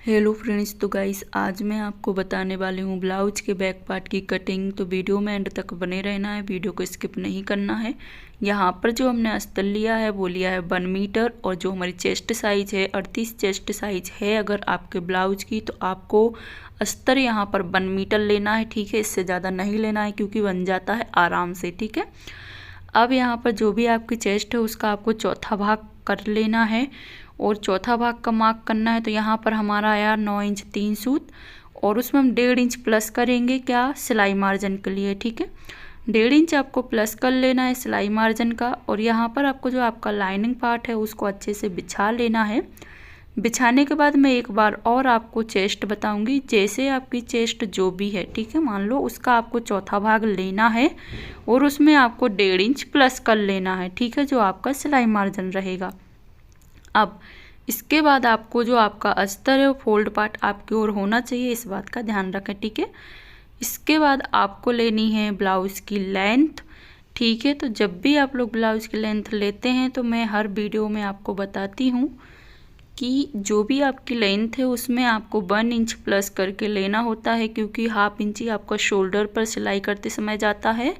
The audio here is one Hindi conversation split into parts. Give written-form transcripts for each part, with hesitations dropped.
हेलो फ्रेंड्स, तो गाइस आज मैं आपको बताने वाली हूँ ब्लाउज के बैक पार्ट की कटिंग। तो वीडियो में एंड तक बने रहना है, वीडियो को स्किप नहीं करना है। यहाँ पर जो हमने अस्तर लिया है वो लिया है 1 मीटर, और जो हमारी चेस्ट साइज है 38 चेस्ट साइज है अगर आपके ब्लाउज की, तो आपको अस्तर यहाँ पर 1 मीटर लेना है। ठीक है, इससे ज़्यादा नहीं लेना है क्योंकि बन जाता है आराम से। ठीक है, अब यहाँ पर जो भी आपकी चेस्ट है उसका आपको चौथा भाग कर लेना है, और चौथा भाग का मार्क करना है। तो यहाँ पर हमारा आया 9 इंच 3 सूत, और उसमें हम 1.5 इंच प्लस करेंगे क्या, सिलाई मार्जिन के लिए। ठीक है, 1.5 इंच आपको प्लस कर लेना है सिलाई मार्जिन का। और यहाँ पर आपको जो आपका लाइनिंग पार्ट है उसको अच्छे से बिछा लेना है। बिछाने के बाद मैं एक बार और आपको चेस्ट बताऊंगी, जैसे आपकी चेस्ट जो भी है, ठीक है, मान लो उसका आपको चौथा भाग लेना है और उसमें आपको 1.5 इंच प्लस कर लेना है। ठीक है, जो आपका सिलाई मार्जिन रहेगा। अब इसके बाद आपको जो आपका अस्तर है वो फोल्ड पार्ट आपकी ओर होना चाहिए, इस बात का ध्यान रखें। ठीक है, इसके बाद आपको लेनी है ब्लाउज़ की लेंथ। ठीक है, तो जब भी आप लोग ब्लाउज़ की लेंथ लेते हैं तो मैं हर वीडियो में आपको बताती हूँ कि जो भी आपकी लेंथ है उसमें आपको 1 इंच प्लस करके लेना होता है, क्योंकि 1/2 इंच ही आपका शोल्डर पर सिलाई करते समय जाता है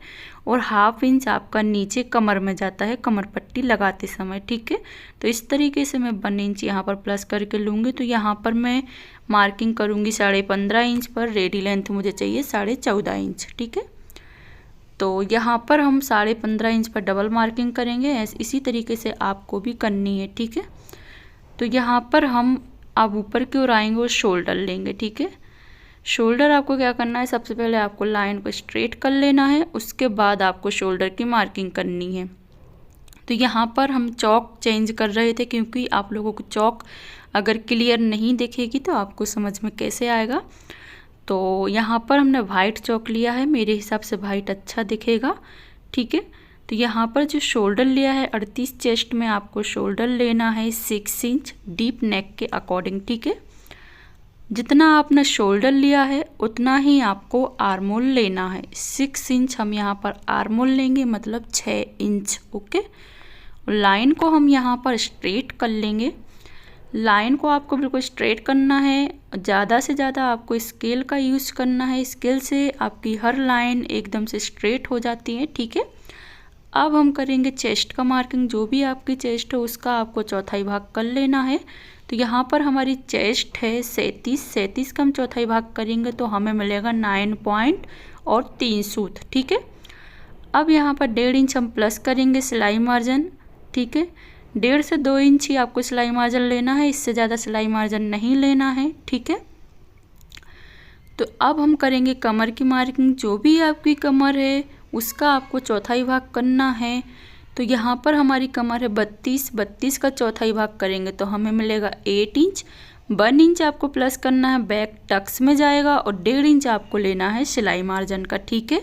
और 1/2 इंच आपका नीचे कमर में जाता है, कमर पट्टी लगाते समय। ठीक है, तो इस तरीके से मैं 1 इंच यहाँ पर प्लस करके लूँगी। तो यहाँ पर मैं मार्किंग करूँगी 15.5 इंच पर, रेडी लेंथ मुझे चाहिए 14.5 इंच। ठीक है, तो यहाँ पर हम 15.5 इंच पर डबल मार्किंग करेंगे, इसी तरीके से आपको भी करनी है। ठीक है, तो यहाँ पर हम अब ऊपर की ओर आएंगे और शोल्डर लेंगे। ठीक है, शोल्डर आपको क्या करना है, सबसे पहले आपको लाइन को स्ट्रेट कर लेना है, उसके बाद आपको शोल्डर की मार्किंग करनी है। तो यहाँ पर हम चौक चेंज कर रहे थे, क्योंकि आप लोगों को चौक अगर क्लियर नहीं दिखेगी तो आपको समझ में कैसे आएगा। तो यहाँ पर हमने वाइट चौक लिया है, मेरे हिसाब से वाइट अच्छा दिखेगा। ठीक है, तो यहाँ पर जो शोल्डर लिया है 38 चेस्ट में आपको शोल्डर लेना है 6 इंच डीप नेक के अकॉर्डिंग। ठीक है, जितना आपने शोल्डर लिया है उतना ही आपको आर्मोल लेना है। 6 इंच हम यहाँ पर आर्मोल लेंगे, मतलब 6 इंच। ओके, लाइन को हम यहाँ पर स्ट्रेट कर लेंगे। लाइन को आपको बिल्कुल स्ट्रेट करना है, ज़्यादा से ज़्यादा आपको स्केल का यूज़ करना है। स्केल से आपकी हर लाइन एकदम से स्ट्रेट हो जाती है। ठीक है, अब हम करेंगे चेस्ट का मार्किंग। जो भी आपकी चेस्ट है उसका आपको चौथाई भाग कर लेना है। तो यहाँ पर हमारी चेस्ट है 37 का हम चौथाई भाग करेंगे तो हमें मिलेगा 9 पॉइंट और 3 सूत। ठीक है, अब यहाँ पर 1.5 इंच हम प्लस करेंगे सिलाई मार्जिन। ठीक है, 1.5 से 2 इंच ही आपको सिलाई मार्जिन लेना है, इससे ज़्यादा सिलाई मार्जिन नहीं लेना है। ठीक है, तो अब हम करेंगे कमर की मार्किंग। जो भी आपकी कमर है उसका आपको चौथाई भाग करना है। तो यहाँ पर हमारी कमर है 32 का चौथाई भाग करेंगे तो हमें मिलेगा 8 इंच। 1 इंच आपको प्लस करना है, बैक टक्स में जाएगा, और 1.5 इंच आपको लेना है सिलाई मार्जिन का। ठीक है,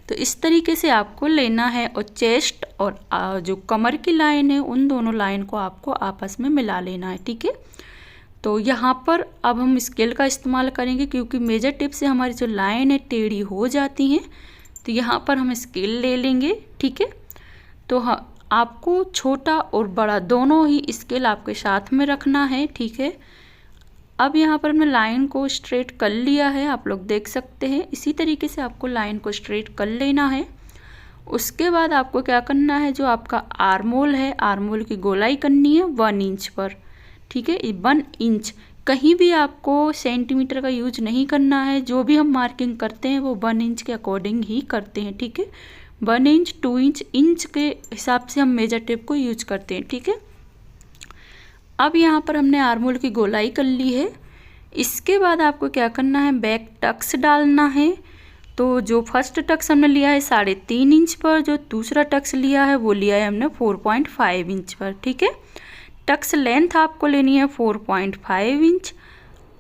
तो इस तरीके से आपको लेना है, और चेस्ट और जो कमर की लाइन है उन दोनों लाइन को आपको आपस में मिला लेना है। ठीक है, तो यहाँ पर अब हम स्केल का इस्तेमाल करेंगे, क्योंकि मेजर टिप से हमारी जो लाइन है टेढ़ी हो जाती हैं। तो यहाँ पर हम स्केल ले लेंगे। ठीक है, तो आपको छोटा और बड़ा दोनों ही स्केल आपके साथ में रखना है। ठीक है, अब यहाँ पर हमने लाइन को स्ट्रेट कर लिया है, आप लोग देख सकते हैं। इसी तरीके से आपको लाइन को स्ट्रेट कर लेना है। उसके बाद आपको क्या करना है, जो आपका आर्मोल है, आर्मोल की गोलाई करनी है 1 इंच पर। ठीक है, 1 इंच, कहीं भी आपको सेंटीमीटर का यूज नहीं करना है। जो भी हम मार्किंग करते हैं वो 1 इंच के अकॉर्डिंग ही करते हैं। ठीक है, 1 इंच 2 इंच इंच के हिसाब से हम मेजर टेप को यूज करते हैं। ठीक है, अब यहाँ पर हमने आर्मोल की गोलाई कर ली है। इसके बाद आपको क्या करना है, बैक टक्स डालना है। तो जो फर्स्ट टक्स हमने लिया है 3.5 इंच पर, जो दूसरा टक्स लिया है वो लिया है हमने 4.5 इंच पर। ठीक है, टक्स लेंथ आपको लेनी है 4.5 इंच।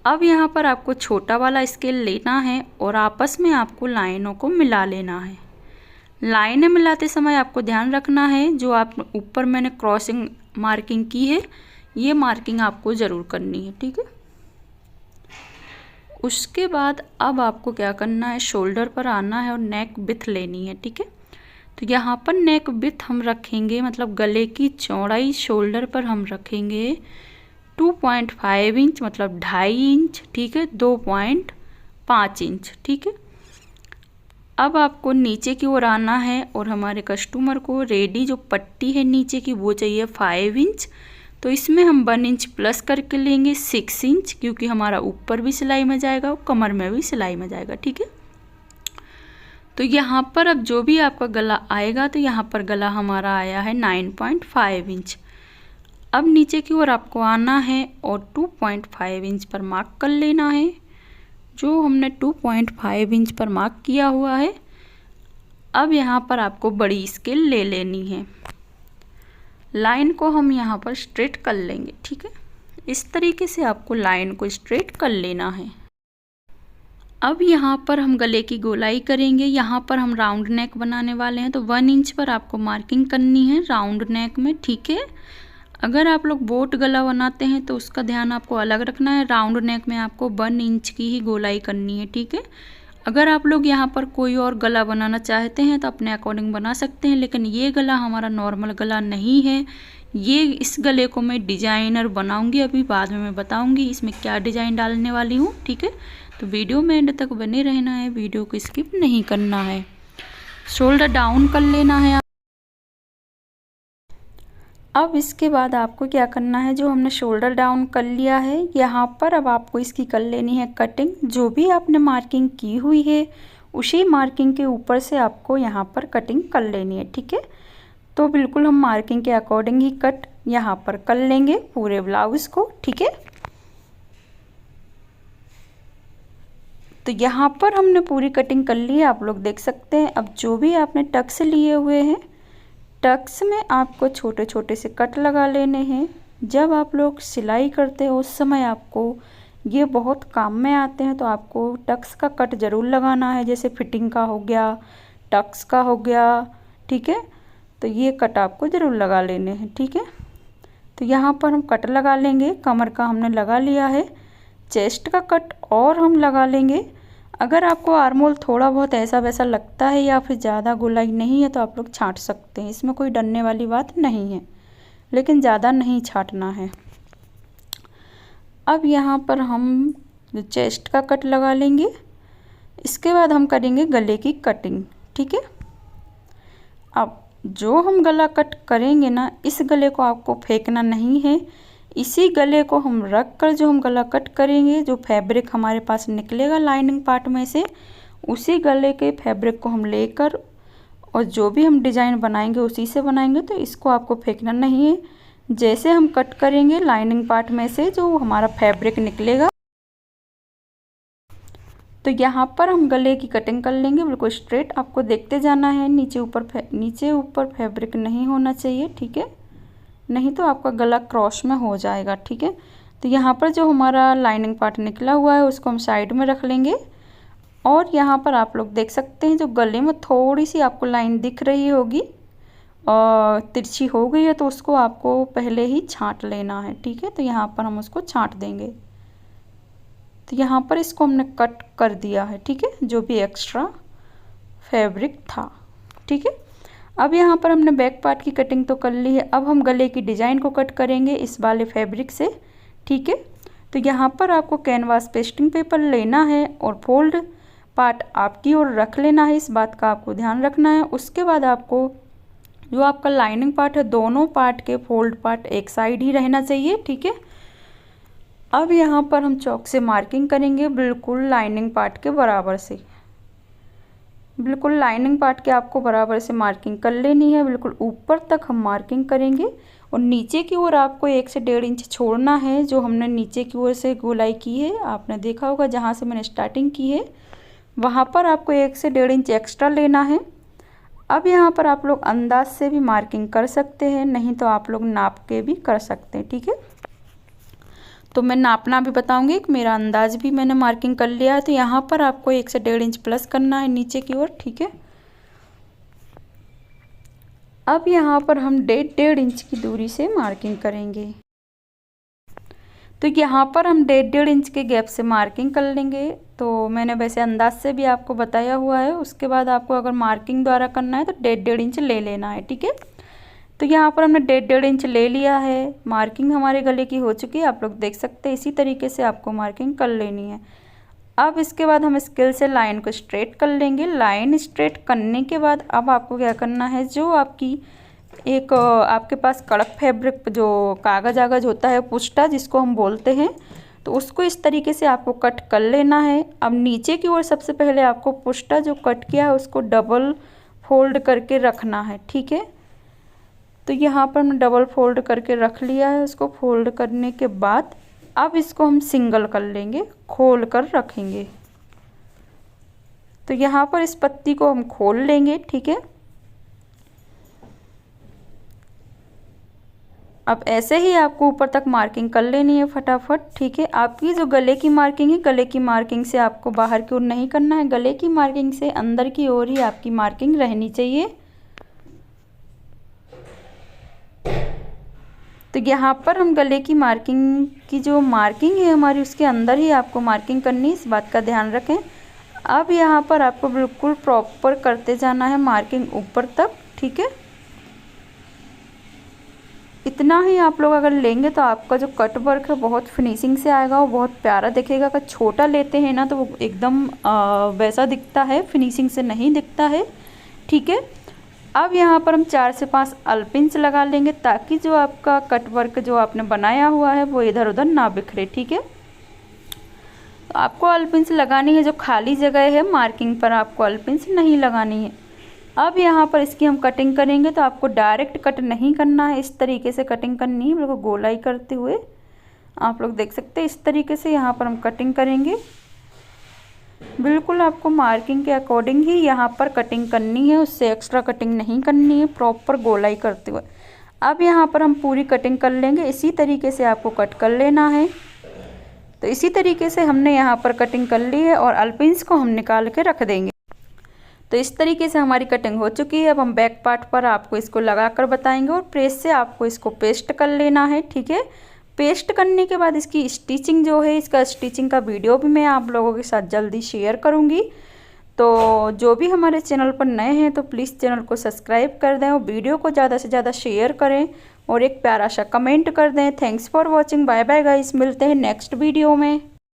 अब यहाँ पर आपको छोटा वाला स्केल लेना है और आपस में आपको लाइनों को मिला लेना है। लाइनें मिलाते समय आपको ध्यान रखना है, जो आप ऊपर मैंने क्रॉसिंग मार्किंग की है ये मार्किंग आपको ज़रूर करनी है। ठीक है, उसके बाद अब आपको क्या करना है, शोल्डर पर आना है और नेक विड्थ लेनी है। ठीक है, तो यहाँ पर नेक विड्थ हम रखेंगे, मतलब गले की चौड़ाई शोल्डर पर हम रखेंगे 2.5 इंच मतलब 2.5 इंच, ठीक है, 2.5 इंच, ठीक है। अब आपको नीचे की ओर आना है और हमारे कस्टमर को रेडी जो पट्टी है नीचे की वो चाहिए 5 इंच। तो इसमें हम 1 इंच प्लस करके लेंगे 6 इंच, क्योंकि हमारा ऊपर भी सिलाई में जाएगा और कमर में भी सिलाई में जाएगा, ठीक है। तो यहाँ पर अब जो भी आपका गला आएगा, तो यहाँ पर गला हमारा आया है 9.5 इंच। अब नीचे की ओर आपको आना है और 2.5 इंच पर मार्क कर लेना है। जो हमने 2.5 इंच पर मार्क किया हुआ है, अब यहाँ पर आपको बड़ी स्केल ले लेनी है। लाइन को हम यहाँ पर स्ट्रेट कर लेंगे, ठीक है। इस तरीके से आपको लाइन को स्ट्रेट कर लेना है। अब यहाँ पर हम गले की गोलाई करेंगे। यहाँ पर हम राउंड नेक बनाने वाले हैं, तो 1 इंच पर आपको मार्किंग करनी है राउंड नेक में, ठीक है। अगर आप लोग बोट गला बनाते हैं तो उसका ध्यान आपको अलग रखना है। राउंड नेक में आपको 1 इंच की ही गोलाई करनी है, ठीक है। अगर आप लोग यहाँ पर कोई और गला बनाना चाहते हैं तो अपने अकॉर्डिंग बना सकते हैं, लेकिन ये गला हमारा नॉर्मल गला नहीं है। ये इस गले को मैं डिजाइनर बनाऊंगी, अभी बाद में मैं बताऊंगी इसमें क्या डिजाइन डालने वाली हूँ, ठीक है। तो वीडियो में एंड तक बने रहना है, वीडियो को स्किप नहीं करना है। शोल्डर डाउन कर लेना है। अब इसके बाद आपको क्या करना है, जो हमने शोल्डर डाउन कर लिया है यहाँ पर, अब आपको इसकी कर लेनी है कटिंग। जो भी आपने मार्किंग की हुई है उसी मार्किंग के ऊपर से आपको यहाँ पर कटिंग कर लेनी है, ठीक है। तो बिल्कुल हम मार्किंग के अकॉर्डिंग ही कट यहाँ पर कर लेंगे पूरे ब्लाउज को, ठीक है। तो यहाँ पर हमने पूरी कटिंग कर ली है, आप लोग देख सकते हैं। अब जो भी आपने टक्स लिए हुए हैं, टक्स में आपको छोटे छोटे से कट लगा लेने हैं। जब आप लोग सिलाई करते हो उस समय आपको ये बहुत काम में आते हैं, तो आपको टक्स का कट ज़रूर लगाना है। जैसे फिटिंग का हो गया, टक्स का हो गया, ठीक है। तो ये कट आपको ज़रूर लगा लेने हैं, ठीक है। तो यहाँ पर हम कट लगा लेंगे। कमर का हमने लगा लिया है, चेस्ट का कट और हम लगा लेंगे। अगर आपको आर्महोल थोड़ा बहुत ऐसा वैसा लगता है या फिर ज़्यादा गोलाई नहीं है तो आप लोग छांट सकते हैं, इसमें कोई डरने वाली बात नहीं है, लेकिन ज़्यादा नहीं छांटना है। अब यहाँ पर हम चेस्ट का कट लगा लेंगे। इसके बाद हम करेंगे गले की कटिंग, ठीक है। अब जो हम गला कट करेंगे ना, इस गले को आपको फेंकना नहीं है। इसी गले को हम रख कर जो हम गला कट करेंगे, जो फैब्रिक हमारे पास निकलेगा लाइनिंग पार्ट में से, उसी गले के फैब्रिक को हम लेकर और जो भी हम डिज़ाइन बनाएंगे उसी से बनाएंगे। तो इसको आपको फेंकना नहीं है। जैसे हम कट करेंगे लाइनिंग पार्ट में से जो हमारा फैब्रिक निकलेगा, तो यहाँ पर हम गले की कटिंग कर लेंगे बिल्कुल स्ट्रेट। आपको देखते जाना है, नीचे ऊपर फैब्रिक नहीं होना चाहिए, ठीक है, नहीं तो आपका गला क्रॉस में हो जाएगा, ठीक है। तो यहाँ पर जो हमारा लाइनिंग पार्ट निकला हुआ है उसको हम साइड में रख लेंगे। और यहाँ पर आप लोग देख सकते हैं जो गले में थोड़ी सी आपको लाइन दिख रही होगी और तिरछी हो गई है, तो उसको आपको पहले ही छांट लेना है, ठीक है। तो यहाँ पर हम उसको छांट देंगे। तो यहाँ पर इसको हमने कट कर दिया है, ठीक है, जो भी एक्स्ट्रा फैब्रिक था, ठीक है। अब यहाँ पर हमने बैक पार्ट की कटिंग तो कर ली है। अब हम गले की डिज़ाइन को कट करेंगे इस वाले फैब्रिक से, ठीक है। तो यहाँ पर आपको कैनवास पेस्टिंग पेपर लेना है और फोल्ड पार्ट आपकी ओर रख लेना है, इस बात का आपको ध्यान रखना है। उसके बाद आपको जो आपका लाइनिंग पार्ट है, दोनों पार्ट के फोल्ड पार्ट एक साइड ही रहना चाहिए, ठीक है। अब यहाँ पर हम चॉक से मार्किंग करेंगे बिल्कुल लाइनिंग पार्ट के बराबर से। बिल्कुल लाइनिंग पार्ट के आपको बराबर से मार्किंग कर लेनी है, बिल्कुल ऊपर तक हम मार्किंग करेंगे। और नीचे की ओर आपको 1 से 1.5 इंच छोड़ना है। जो हमने नीचे की ओर से गोलाई की है, आपने देखा होगा जहाँ से मैंने स्टार्टिंग की है वहाँ पर आपको 1 से 1.5 इंच एक्स्ट्रा लेना है। अब यहाँ पर आप लोग अंदाज से भी मार्किंग कर सकते हैं, नहीं तो आप लोग नाप के भी कर सकते हैं, ठीक है। तो मैं नापना भी बताऊंगी, मेरा अंदाज भी मैंने मार्किंग कर लिया है। तो यहाँ पर आपको 1 से 1.5 इंच प्लस करना है नीचे की ओर, ठीक है। अब यहाँ पर हम 1.5 इंच की दूरी से मार्किंग करेंगे। तो यहाँ पर हम 1.5 इंच के गैप से मार्किंग कर लेंगे। तो मैंने वैसे अंदाज से भी आपको बताया हुआ है। उसके बाद आपको अगर मार्किंग द्वारा करना है तो 1.5 इंच ले लेना है, ठीक है। तो यहाँ पर हमने 1.5 इंच ले लिया है। मार्किंग हमारे गले की हो चुकी है, आप लोग देख सकते हैं। इसी तरीके से आपको मार्किंग कर लेनी है। अब इसके बाद हम स्केल से लाइन को स्ट्रेट कर लेंगे। लाइन स्ट्रेट करने के बाद अब आपको क्या करना है, जो आपकी एक आपके पास कड़क फैब्रिक जो कागज़ आगज होता है, पुष्टा जिसको हम बोलते हैं, तो उसको इस तरीके से आपको कट कर लेना है। अब नीचे की ओर सबसे पहले आपको पुष्टा जो कट किया है उसको डबल फोल्ड करके रखना है, ठीक है। तो यहाँ पर हमने डबल फोल्ड करके रख लिया है। उसको फोल्ड करने के बाद अब इसको हम सिंगल कर लेंगे, खोल कर रखेंगे। तो यहाँ पर इस पत्ती को हम खोल लेंगे, ठीक है। अब ऐसे ही आपको ऊपर तक मार्किंग कर लेनी है फटाफट, ठीक है। आपकी जो गले की मार्किंग है, गले की मार्किंग से आपको बाहर की ओर नहीं करना है, गले की मार्किंग से अंदर की ओर ही आपकी मार्किंग रहनी चाहिए। तो यहाँ पर हम गले की मार्किंग की जो मार्किंग है हमारी, उसके अंदर ही आपको मार्किंग करनी है, इस बात का ध्यान रखें। अब यहाँ पर आपको बिल्कुल प्रॉपर करते जाना है मार्किंग ऊपर तक, ठीक है। इतना ही आप लोग अगर लेंगे तो आपका जो कट वर्क है बहुत फिनिशिंग से आएगा, वो बहुत प्यारा दिखेगा। अगर छोटा लेते हैं ना तो वो एकदम वैसा दिखता है, फिनिशिंग से नहीं दिखता है, ठीक है। अब यहाँ पर हम 4 से 5 अल्पिन्स लगा लेंगे, ताकि जो आपका कट वर्क जो आपने बनाया हुआ है वो इधर उधर ना बिखरे, ठीक है। तो आपको अल्पिन्स लगानी है, जो खाली जगह है मार्किंग पर आपको अल्पिन्स नहीं लगानी है। अब यहाँ पर इसकी हम कटिंग करेंगे, तो आपको डायरेक्ट कट नहीं करना है, इस तरीके से कटिंग करनी है, बिल्कुल गोलाई करते हुए। आप लोग देख सकते हैं इस तरीके से यहाँ पर हम कटिंग करेंगे। बिल्कुल आपको मार्किंग के अकॉर्डिंग ही यहाँ पर कटिंग करनी है, उससे एक्स्ट्रा कटिंग नहीं करनी है, प्रॉपर गोलाई करते हुए। अब यहाँ पर हम पूरी कटिंग कर लेंगे, इसी तरीके से आपको कट कर लेना है। तो इसी तरीके से हमने यहाँ पर कटिंग कर ली है और अल्पिन्स को हम निकाल के रख देंगे। तो इस तरीके से हमारी कटिंग हो चुकी है। अब हम बैक पार्ट पर आपको इसको लगा कर बताएंगे और प्रेस से आपको इसको पेस्ट कर लेना है, ठीक है। पेस्ट करने के बाद इसकी स्टिचिंग जो है, इसका स्टिचिंग का वीडियो भी मैं आप लोगों के साथ जल्दी शेयर करूंगी। तो जो भी हमारे चैनल पर नए हैं तो प्लीज़ चैनल को सब्सक्राइब कर दें और वीडियो को ज़्यादा से ज़्यादा शेयर करें और एक प्यारा सा कमेंट कर दें। Thanks for watching, bye bye guys, मिलते हैं नेक्स्ट वीडियो में।